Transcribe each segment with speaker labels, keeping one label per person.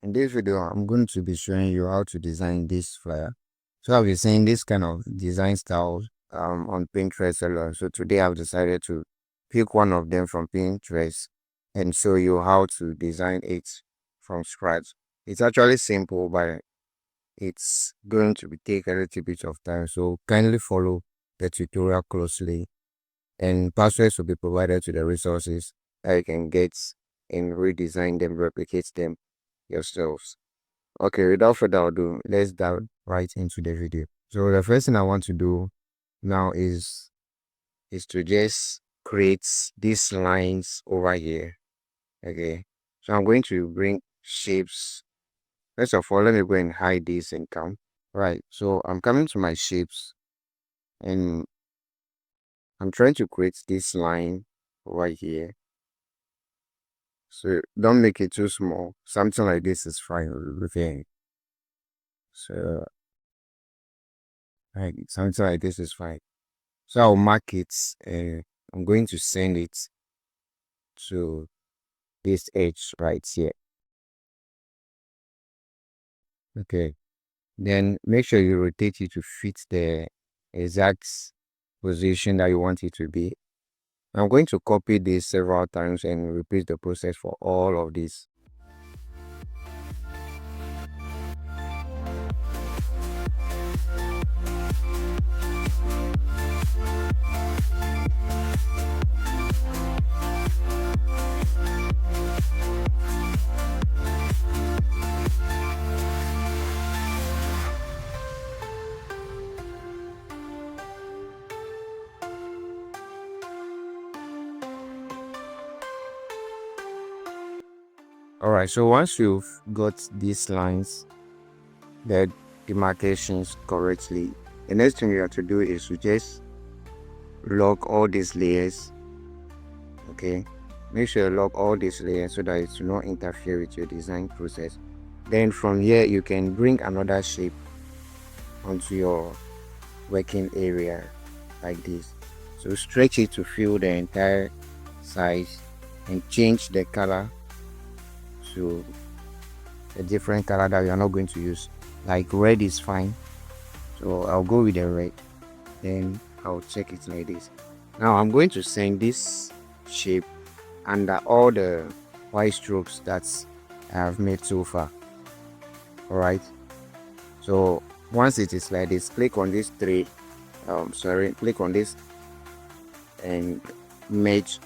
Speaker 1: In this video, I'm going to be showing you how to design this flyer. So I'll be saying this kind of design styles on Pinterest a lot. So today I've decided to pick one of them from Pinterest and show you how to design it from scratch. It's actually simple, but it's going to take a little bit of time. So kindly follow the tutorial closely, and passwords will be provided to the resources that you can get and redesign them, replicate them yourselves. Okay, without further ado, let's dive right into the video. So the first thing I want to do now is to just create these lines over here. Okay, so I'm going to bring shapes. First of all, let me go and hide this and come. Right, so I'm coming to my shapes and I'm trying to create this line over here. So don't make it too small. Something like this is fine with me. So like something like this is fine. So I'll mark it and I'm going to send it to this edge right here. Okay. Then make sure you rotate it to fit the exact position that you want it to be. I'm going to copy this several times and repeat the process for all of these. Alright, so once you've got these lines, the demarcations correctly, the next thing you have to do is to just lock all these layers. Okay, make sure you lock all these layers so that it will not interfere with your design process. Then from here you can bring another shape onto your working area like this. So stretch it to fill the entire size and change the color to a different color that we are not going to use. Like red is fine, so I'll go with the red. Then I'll check it like this. Now I'm going to send this shape under all the white strokes that I have made so far. Alright, so once it is like this, click on this click on this and merge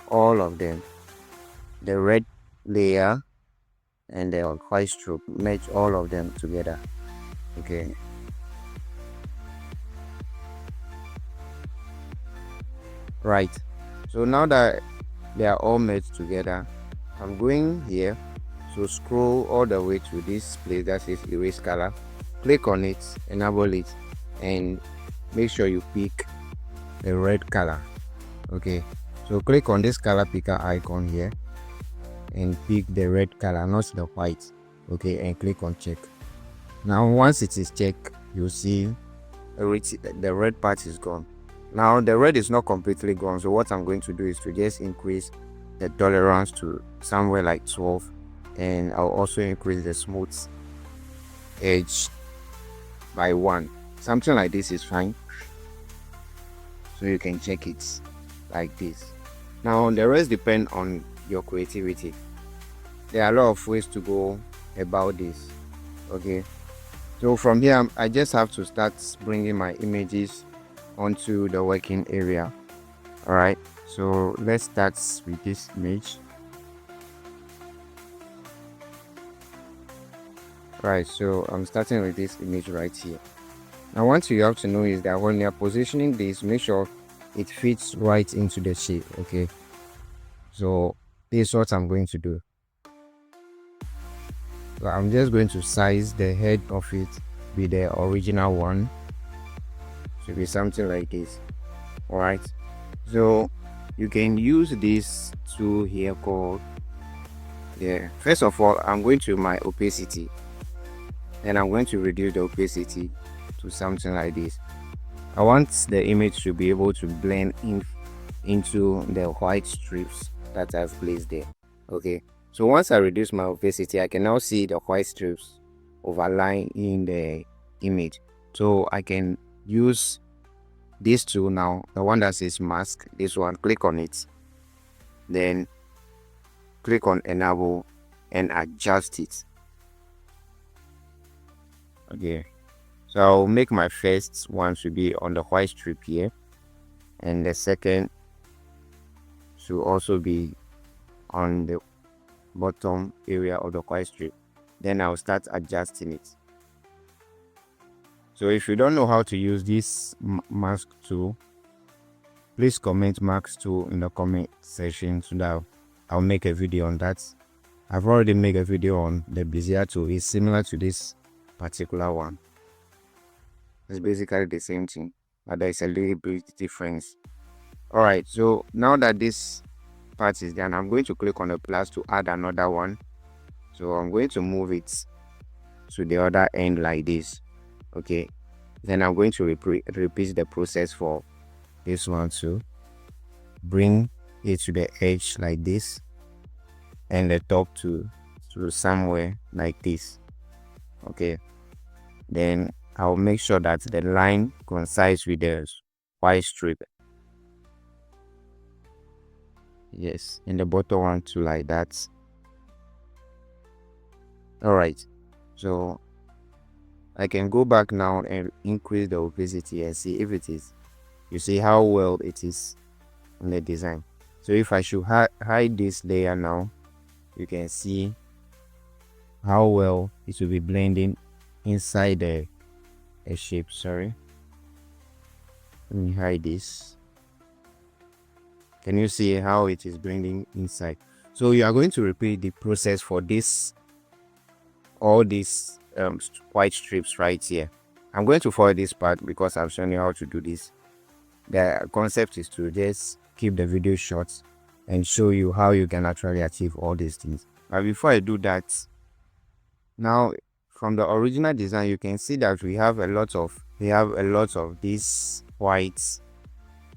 Speaker 1: all of them, the red layer and the white stroke, merge all of them together. Okay, right, so now that they are all merged together, I'm going here, so scroll all the way to this place that says erase color, click on it, enable it, and make sure you pick the red color. Okay, so click on this color picker icon here and pick the red color, not the white. Okay, and click on check. Now once it is checked, you'll see the red part is gone. Now the red is not completely gone, so what I'm going to do is to just increase the tolerance to somewhere like 12, and I'll also increase the smooth edge by 1. Something like this is fine, so you can check it like this. Now the rest depend on your creativity. There are a lot of ways to go about this. Okay, so from here I just have to start bringing my images onto the working area. All right, so let's start with this image. Right, so I'm starting with this image right here. Now what you have to know is that when you're positioning this, make sure it fits right into the shape. Okay, so this is what I'm going to do. So I'm just going to size the head of it with the original one. Should be something like this. All right, so you can use this tool here called, first of all, I'm going to my opacity, and I'm going to reduce the opacity to something like this. I want the image to be able to blend in into the white strips that I've placed there. Okay, So once I reduce my opacity, I can now see the white strips overlying in the image. So I can use this tool now, the one that says mask, this one, click on it, then click on enable and adjust it. Okay, so I'll make my first one to be on the white strip here, and the second should also be on the bottom area of the white strip. Then I'll start adjusting it. So if you don't know how to use this mask tool, please comment mask tool in the comment section so that I'll make a video on that. I've already made a video on the Bezier tool. It's similar to this particular one. It's basically the same thing, but there's a little bit difference. Alright, so now that this part is done, I'm going to click on the plus to add another one. So I'm going to move it to the other end like this. Okay, then I'm going to repeat the process for this one too. Bring it to the edge like this, and the top to somewhere like this. Okay, then I'll make sure that the line coincides with the white strip. Yes, in the bottom one too, like that. All right, so I can go back now and increase the opacity and see if it is. You see how well it is in the design. So if I should hide this layer now, you can see how well it will be blending inside the shape. Sorry, let me hide this. Can you see how it is blending inside? So you are going to repeat the process for this, all these white strips right here. I'm going to forward this part because I've shown you how to do this. The concept is to just keep the video short and show you how you can actually achieve all these things. But before I do that, now from the original design, you can see that we have a lot of these whites,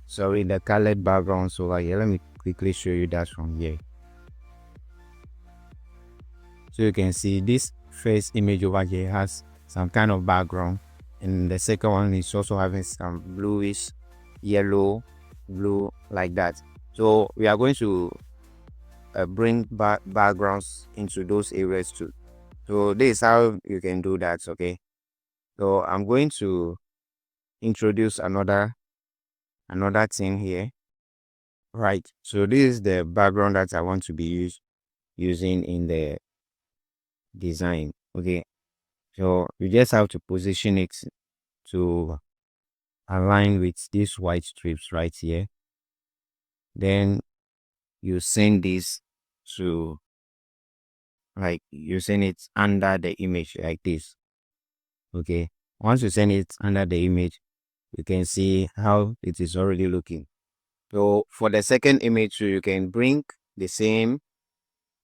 Speaker 1: sorry, the colored backgrounds over here. Let me quickly show you that from here. So you can see this first image over here has some kind of background, and the second one is also having some bluish, yellow, blue, like that. So we are going to bring backgrounds into those areas too. So this is how you can do that. Okay, so I'm going to introduce another thing here. Right, so this is the background that I want to be using in the design. Okay, so you just have to position it to align with these white strips right here. Then you send this to, like, you send it under the image like this. Okay, once you send it under the image, you can see how it is already looking. So for the second image, so you can bring the same.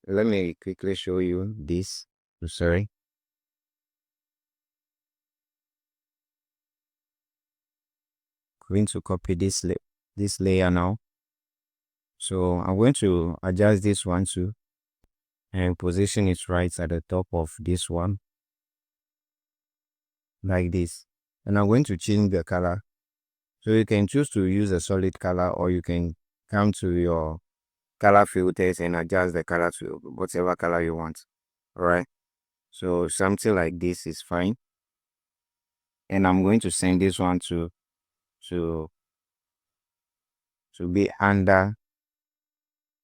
Speaker 1: Let me quickly show you this. Sorry. Going to copy this layer now. So I'm going to adjust this one too and position it right at the top of this one like this. And I'm going to change the color. So you can choose to use a solid color, or you can come to your color filters and adjust the color to whatever color you want. All right. So something like this is fine. And I'm going to send this one to be under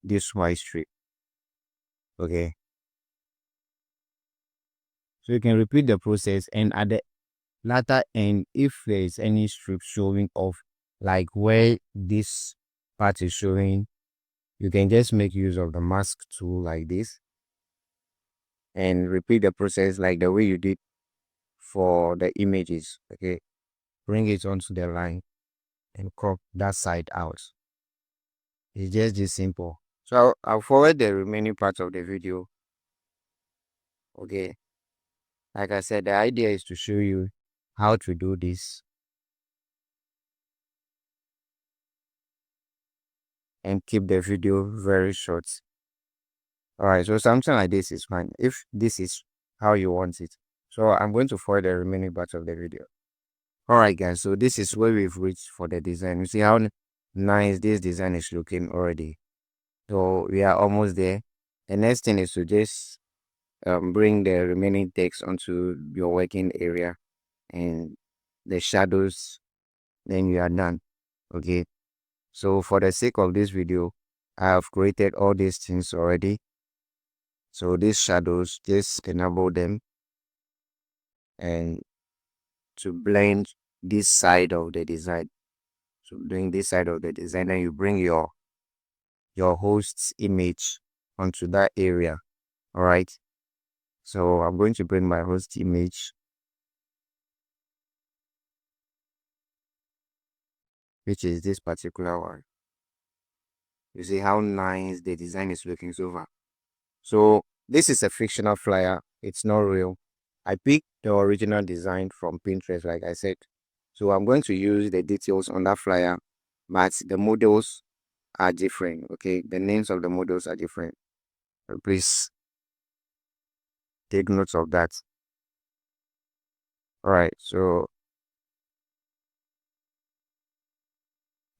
Speaker 1: this white strip. Okay, so you can repeat the process, and at the latter end, if there is any strip showing off, like where this part is showing, you can just make use of the mask tool like this and repeat the process like the way you did for the images. Okay, bring it onto the line and crop that side out. It's just this simple. So I'll forward the remaining part of the video. Okay, like I said, the idea is to show you how to do this and keep the video very short. All right, so something like this is fine if this is how you want it. So I'm going to forward the remaining part of the video. All right, guys, so this is where we've reached for the design. You see how nice this design is looking already. So we are almost there. The next thing is to just bring the remaining text onto your working area and the shadows, then you are done. Okay, so for the sake of this video, I have created all these things already. So these shadows, just enable them and to blend this side of the design. So doing this side of the design, then you bring your host's image onto that area. All right, so I'm going to bring my host image, which is this particular one. You see how nice the design is looking so far. So this is a fictional flyer. It's not real. I picked the original design from Pinterest, like I said. So I'm going to use the details on that flyer, but the models are different. Okay, the names of the models are different. Please take notes of that. All right, so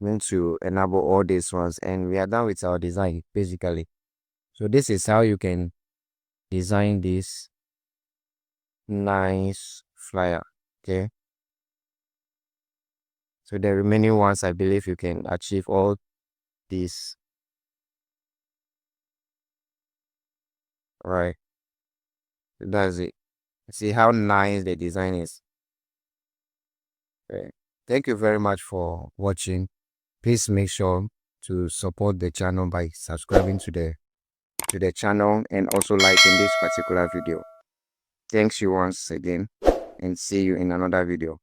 Speaker 1: I'm going to enable all these ones, and we are done with our design basically. So this is how you can design this nice flyer. Okay, so the remaining ones, I believe you can achieve all these. All right, so that's it. See how nice the design is. Okay. Thank you very much for watching. Please make sure to support the channel by subscribing to the channel and also liking this particular video. Thanks you once again and see you in another video.